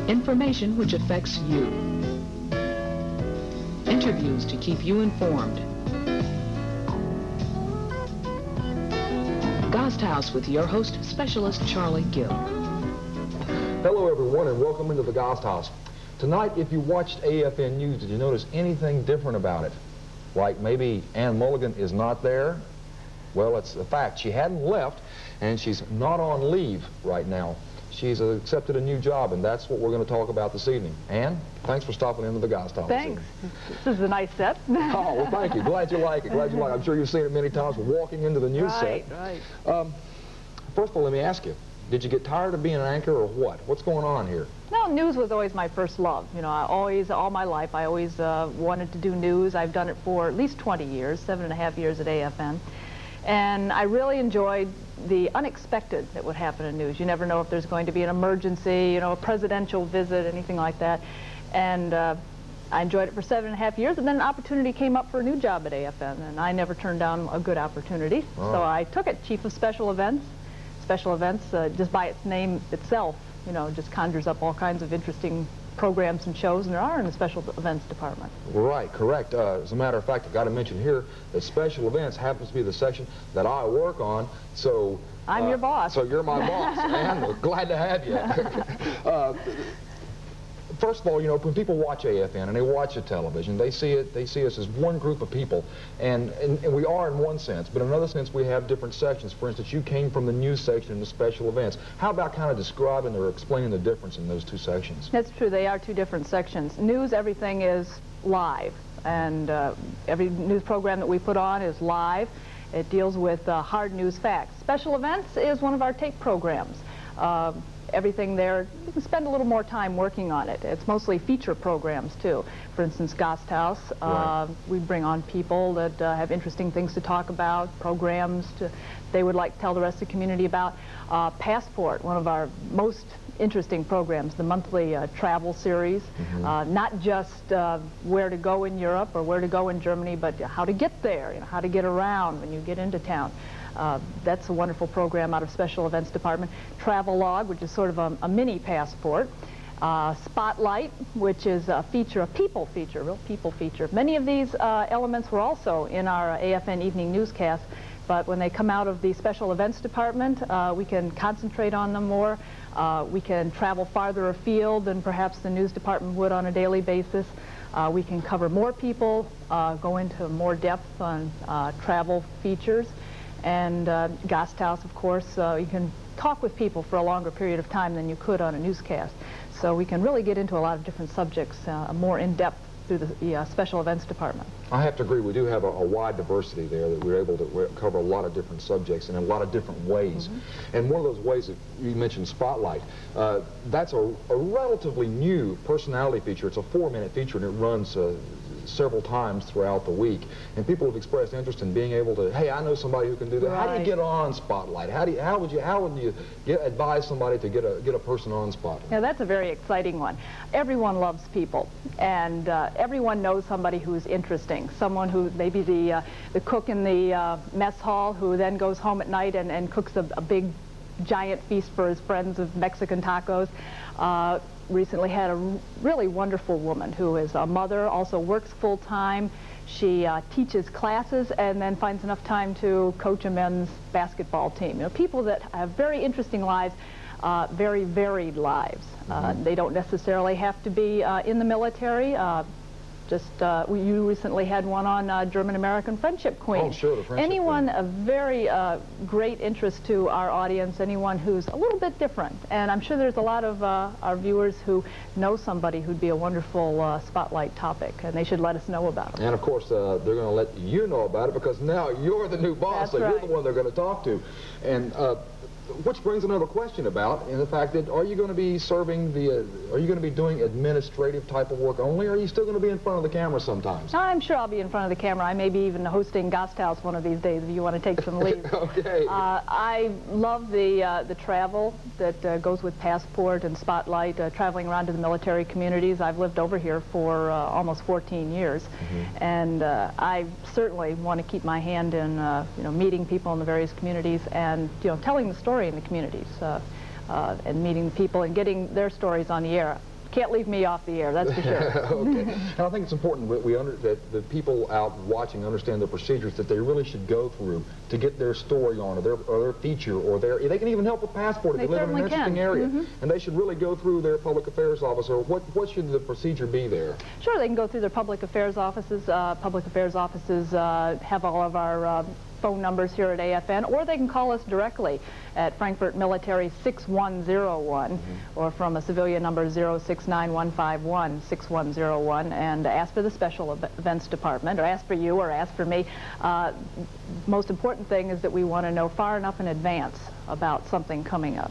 Information which affects you. Interviews to keep you informed. Gasthaus with your host, Specialist Charlie Gill. Hello everyone and welcome into the Gasthaus. Tonight, if you watched AFN News, did you notice anything different about it? Like maybe Ann Mulligan is not there? Well, it's a fact. She hadn't left and she's not on leave right now. She's accepted a new job, and that's what we're going to talk about this evening. Ann, thanks for stopping into the Gasthaus. Thanks. This is a nice set. Oh, well, thank you. Glad you like it. Glad you like it. I'm sure you've seen it many times walking into the news set. Right. First of all, let me ask you, did you get tired of being an anchor or what? What's going on here? No, news was always my first love. You know, all my life, I always wanted to do news. I've done it for at least 20 years, 7.5 years at AFN. And I really enjoyed the unexpected that would happen in news. You never know if there's going to be an emergency, you know, a presidential visit, anything like that. And I enjoyed it for 7.5 years, and then an opportunity came up for a new job at AFN, and I never turned down a good opportunity. Oh. So I took it, Chief of Special Events. Special Events, just by its name itself, you know, just conjures up all kinds of interesting programs and shows, and there are in the Special Events Department. Right, correct. As a matter of fact, I've got to mention here that Special Events happens to be the section that I work on, so... I'm your boss. So you're my boss, and we're glad to have you. First of all, you know, when people watch AFN and they watch the television, they see us as one group of people, and we are in one sense, but in another sense we have different sections. For instance, you came from the news section in the Special Events. How about kind of describing or explaining the difference in those two sections? That's true. They are two different sections. News, everything is live, and every news program that we put on is live. It deals with hard news facts. Special Events is one of our tape programs. Everything there, you can spend a little more time working on it. It's mostly feature programs, too. For instance, Gasthaus, right. We bring on people that have interesting things to talk about, programs they would like to tell the rest of the community about. Passport, one of our most interesting programs, the monthly travel series. Mm-hmm. Not just where to go in Europe or where to go in Germany, but how to get there, you know, how to get around when you get into town. That's a wonderful program out of Special Events Department. Travelogue, which is sort of a mini passport. Spotlight, which is a feature, a people feature, real people feature. Many of these elements were also in our AFN evening newscast, but when they come out of the Special Events Department, we can concentrate on them more. We can travel farther afield than perhaps the news department would on a daily basis. We can cover more people, go into more depth on travel features. And Gasthaus, of course, you can talk with people for a longer period of time than you could on a newscast. So we can really get into a lot of different subjects, more in-depth through the Special Events Department. I have to agree, we do have a wide diversity there, that we're able to cover a lot of different subjects in a lot of different ways. Mm-hmm. And one of those ways that you mentioned, Spotlight, that's a relatively new personality feature. It's a 4-minute feature, and it runs several times throughout the week, and people have expressed interest in being able to, hey, I know somebody who can do that. Right. How do you get on Spotlight? How would you advise somebody to get a person on Spotlight? Yeah, that's a very exciting one. Everyone loves people, and everyone knows somebody who's interesting. Someone who maybe the cook in the mess hall who then goes home at night and cooks a big giant feast for his friends of Mexican tacos. Recently had a really wonderful woman who is a mother, also works full-time. She teaches classes and then finds enough time to coach a men's basketball team. You know, people that have very interesting lives, very varied lives. Mm-hmm. They don't necessarily have to be in the military. You recently had one on German-American Friendship Queen. Oh, sure, the Friendship Anyone Queen. of very great interest to our audience, anyone who's a little bit different. And I'm sure there's a lot of our viewers who know somebody who'd be a wonderful spotlight topic, and they should let us know about it. And of course, they're going to let you know about it because now you're the new boss, That's so right. you're the one they're going to talk to. And which brings another question about, in the fact that are you going to be doing administrative type of work only, or are you still going to be in front of the camera sometimes? I'm sure I'll be in front of the camera. I may be even hosting Gasthaus one of these days if you want to take some leave. Okay. I love the travel that goes with Passport and Spotlight, traveling around to the military communities. I've lived over here for almost 14 years, mm-hmm. and I certainly want to keep my hand in meeting people in the various communities and telling the story in the communities and meeting people and getting their stories on the air. can't leave me off the air, that's for sure. Okay. And I think it's important that the people out watching understand the procedures that they really should go through to get their story on, or their feature, or they can even help with passport if they live in an interesting area. And they should really go through their public affairs office, or what should the procedure be there? Sure, they can go through their public affairs offices. Public affairs offices have all of our phone numbers here at AFN, or they can call us directly at Frankfurt Military 6101, or from a civilian number 069-151-6101, and ask for the Special Events Department, or ask for you, or ask for me. Most important thing is that we want to know far enough in advance about something coming up.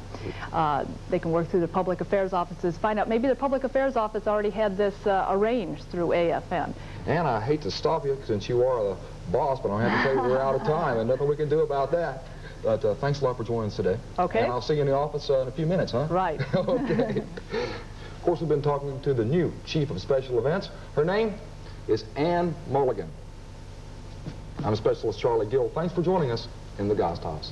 They can work through the public affairs offices, find out maybe the public affairs office already had this arranged through AFN. And I hate to stop you since you are the boss, but I have to tell you we're out of time and nothing we can do about that. But thanks a lot for joining us today. Okay. And I'll see you in the office in a few minutes, huh? Right. Okay. Of course, we've been talking to the new Chief of Special Events. Her name is Ann Mulligan. I'm Specialist Charlie Gill. Thanks for joining us in the Gasthaus.